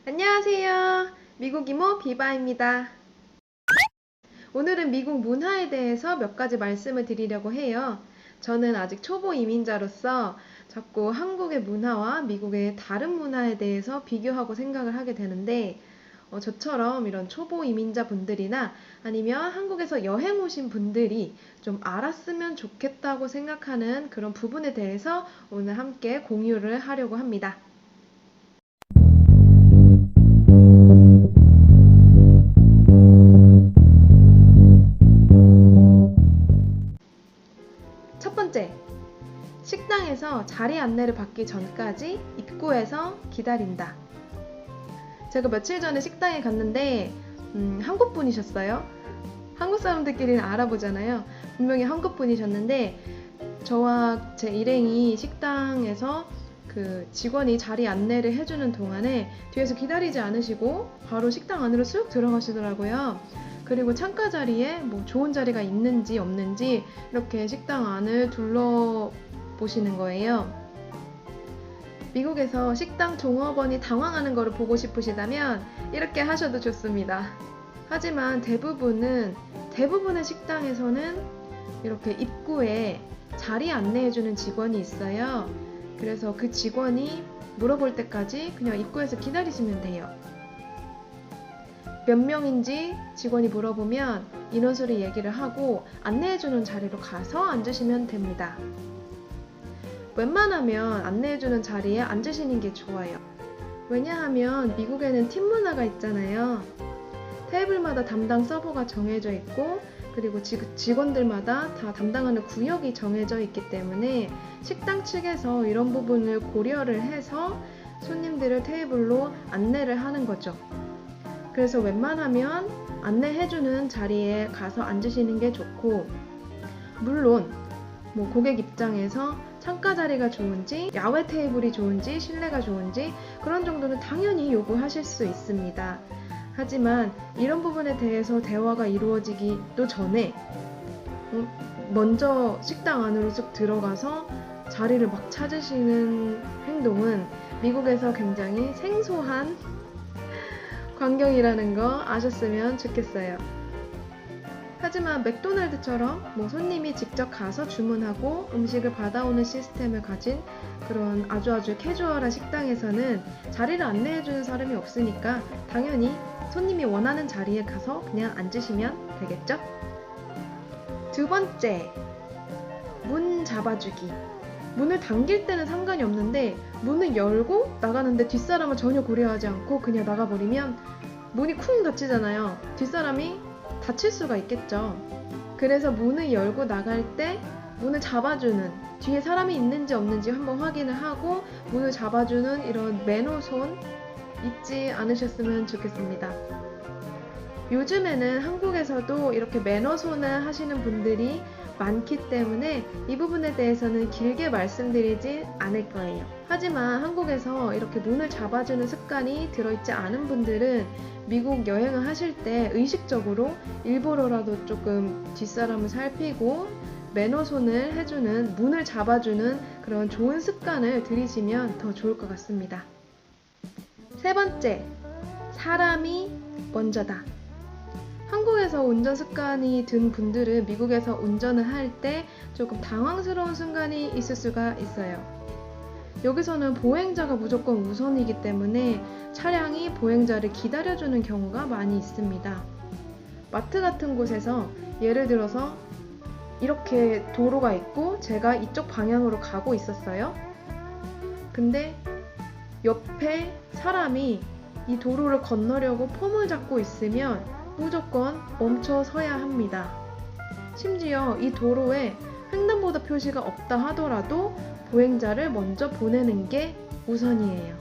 안녕하세요. 미국 이모 비바입니다. 오늘은 미국 문화에 대해서 몇 가지 말씀을 드리려고 해요. 저는 아직 초보 이민자로서 자꾸 한국의 문화와 미국의 다른 문화에 대해서 비교하고 생각을 하게 되는데, 저처럼 이런 초보 이민자 분들이나 아니면 한국에서 여행 오신 분들이 좀 알았으면 좋겠다고 생각하는 그런 부분에 대해서 오늘 함께 공유를 하려고 합니다. 첫 번째, 식당에서 자리 안내를 받기 전까지 입구에서 기다린다. 제가 며칠 전에 식당에 갔는데 한국 분이셨어요. 한국 사람들끼리는 알아보잖아요. 분명히 한국 분이셨는데 저와 제 일행이 식당에서 그 직원이 자리 안내를 해주는 동안에 뒤에서 기다리지 않으시고 바로 식당 안으로 쑥 들어가시더라고요. 그리고 창가 자리에 뭐 좋은 자리가 있는지 없는지 이렇게 식당 안을 둘러보시는 거예요. 미국에서 식당 종업원이 당황하는 거를 보고 싶으시다면 이렇게 하셔도 좋습니다. 하지만 대부분의 식당에서는 이렇게 입구에 자리 안내해주는 직원이 있어요. 그래서 그 직원이 물어볼 때까지 그냥 입구에서 기다리시면 돼요. 몇 명인지 직원이 물어보면 인원수를 얘기를 하고 안내해주는 자리로 가서 앉으시면 됩니다. 웬만하면 안내해주는 자리에 앉으시는 게 좋아요. 왜냐하면 미국에는 팀 문화가 있잖아요. 테이블마다 담당 서버가 정해져 있고 그리고 직원들마다 다 담당하는 구역이 정해져 있기 때문에 식당 측에서 이런 부분을 고려를 해서 손님들을 테이블로 안내를 하는 거죠. 그래서 웬만하면 안내해주는 자리에 가서 앉으시는 게 좋고, 물론 고객 입장에서 창가 자리가 좋은지 야외 테이블이 좋은지 실내가 좋은지 그런 정도는 당연히 요구하실 수 있습니다. 하지만 이런 부분에 대해서 대화가 이루어지기도 전에 먼저 식당 안으로 쑥 들어가서 자리를 막 찾으시는 행동은 미국에서 굉장히 생소한 광경이라는 거 아셨으면 좋겠어요. 하지만 맥도날드처럼 손님이 직접 가서 주문하고 음식을 받아오는 시스템을 가진 그런 아주 캐주얼한 식당에서는 자리를 안내해주는 사람이 없으니까 당연히 손님이 원하는 자리에 가서 그냥 앉으시면 되겠죠? 두 번째, 문 잡아주기. 문을 당길 때는 상관이 없는데 문을 열고 나가는데 뒷사람을 전혀 고려하지 않고 그냥 나가버리면 문이 쿵 닫히잖아요. 뒷사람이 다칠 수가 있겠죠. 그래서 문을 열고 나갈 때 문을 잡아주는, 뒤에 사람이 있는지 없는지 한번 확인을 하고 문을 잡아주는 이런 매너손 잊지 않으셨으면 좋겠습니다. 요즘에는 한국에서도 이렇게 매너손을 하시는 분들이 많기 때문에 이 부분에 대해서는 길게 말씀드리지 않을 거예요. 하지만 한국에서 이렇게 문을 잡아주는 습관이 들어있지 않은 분들은 미국 여행을 하실 때 의식적으로 일부러라도 조금 뒷사람을 살피고 매너손을 해주는, 문을 잡아주는 그런 좋은 습관을 들이시면 더 좋을 것 같습니다. 세 번째, 사람이 먼저다. 한국에서 운전 습관이 든 분들은 미국에서 운전을 할 때 조금 당황스러운 순간이 있을 수가 있어요. 여기서는 보행자가 무조건 우선이기 때문에 차량이 보행자를 기다려주는 경우가 많이 있습니다. 마트 같은 곳에서 예를 들어서 이렇게 도로가 있고 제가 이쪽 방향으로 가고 있었어요. 근데 옆에 사람이 이 도로를 건너려고 폼을 잡고 있으면 무조건 멈춰 서야 합니다. 심지어 이 도로에 횡단보도 표시가 없다 하더라도 보행자를 먼저 보내는 게 우선이에요.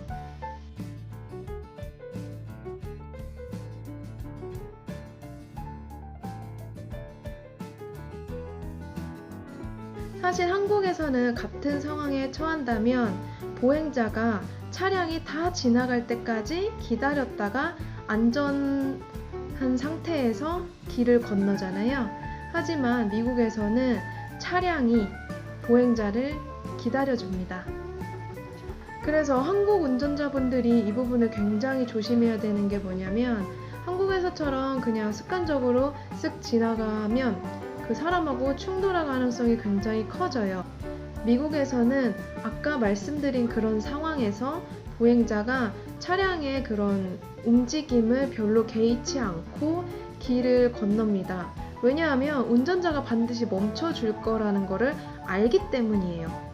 사실 한국에서는 같은 상황에 처한다면 보행자가 차량이 다 지나갈 때까지 기다렸다가 안전한 상태에서 길을 건너잖아요. 하지만 미국에서는 차량이 보행자를 기다려줍니다. 그래서 한국 운전자분들이 이 부분을 굉장히 조심해야 되는 게 뭐냐면 한국에서처럼 그냥 습관적으로 쓱 지나가면 그 사람하고 충돌할 가능성이 굉장히 커져요. 미국에서는 아까 말씀드린 그런 상황에서 보행자가 차량의 그런 움직임을 별로 개의치 않고 길을 건넙니다. 왜냐하면 운전자가 반드시 멈춰줄 거라는 거를 알기 때문이에요.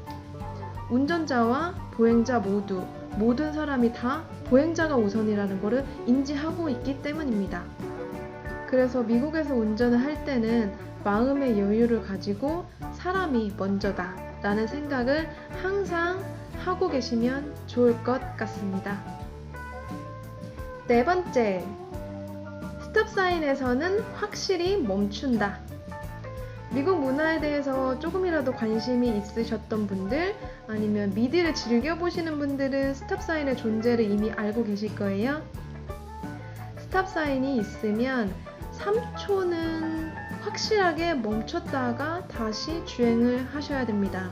운전자와 보행자 모든 사람이 다 보행자가 우선이라는 거를 인지하고 있기 때문입니다. 그래서 미국에서 운전을 할 때는 마음의 여유를 가지고 사람이 먼저다 라는 생각을 항상 하고 계시면 좋을 것 같습니다. 네 번째, 스톱 사인에서는 확실히 멈춘다. 미국 문화에 대해서 조금이라도 관심이 있으셨던 분들 아니면 미드를 즐겨보시는 분들은 스톱 사인의 존재를 이미 알고 계실 거예요. 스톱 사인이 있으면 3초는 확실하게 멈췄다가 다시 주행을 하셔야 됩니다.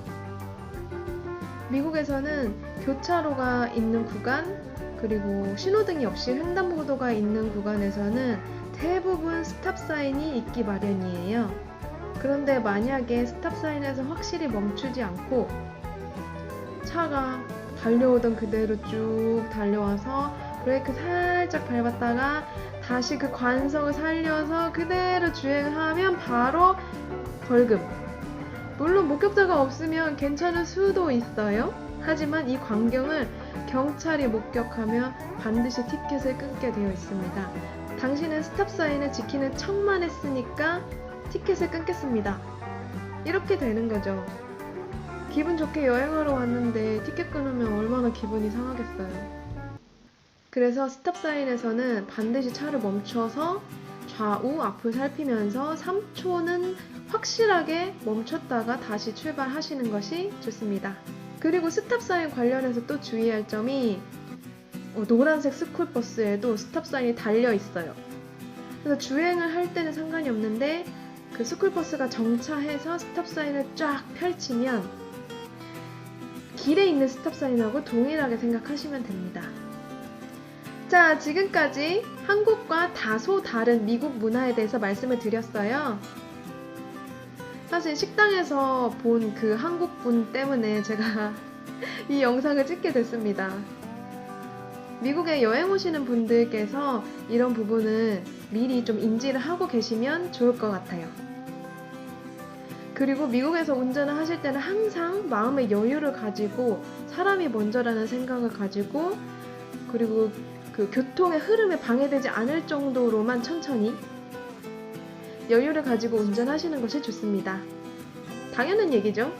미국에서는 교차로가 있는 구간 그리고 신호등이 없이 횡단보도가 있는 구간에서는 대부분 스톱 사인이 있기 마련이에요. 그런데 만약에 스톱 사인에서 확실히 멈추지 않고 차가 달려오던 그대로 쭉 달려와서 브레이크 살짝 밟았다가 다시 그 관성을 살려서 그대로 주행하면 바로 벌금. 물론 목격자가 없으면 괜찮을 수도 있어요. 하지만 이 광경을 경찰이 목격하면 반드시 티켓을 끊게 되어 있습니다. 당신은 스톱 사인을 지키는 척만 했으니까 티켓을 끊겠습니다. 이렇게 되는 거죠. 기분 좋게 여행하러 왔는데 티켓 끊으면 얼마나 기분이 상하겠어요. 그래서 스톱 사인에서는 반드시 차를 멈춰서 좌우 앞을 살피면서 3초는 확실하게 멈췄다가 다시 출발하시는 것이 좋습니다. 그리고 스톱 사인 관련해서 또 주의할 점이 노란색 스쿨버스에도 스톱 사인이 달려 있어요. 그래서 주행을 할 때는 상관이 없는데 그 스쿨버스가 정차해서 스톱 사인을 쫙 펼치면 길에 있는 스톱 사인하고 동일하게 생각하시면 됩니다. 자, 지금까지 한국과 다소 다른 미국 문화에 대해서 말씀을 드렸어요. 사실 식당에서 본 그 한국분 때문에 제가 이 영상을 찍게 됐습니다. 미국에 여행 오시는 분들께서 이런 부분을 미리 좀 인지를 하고 계시면 좋을 것 같아요. 그리고 미국에서 운전을 하실 때는 항상 마음의 여유를 가지고 사람이 먼저라는 생각을 가지고 그리고 그 교통의 흐름에 방해되지 않을 정도로만 천천히 여유를 가지고 운전하시는 것이 좋습니다. 당연한 얘기죠?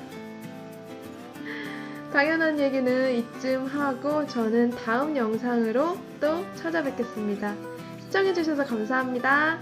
당연한 얘기는 이쯤 하고 저는 다음 영상으로 또 찾아뵙겠습니다. 시청해주셔서 감사합니다.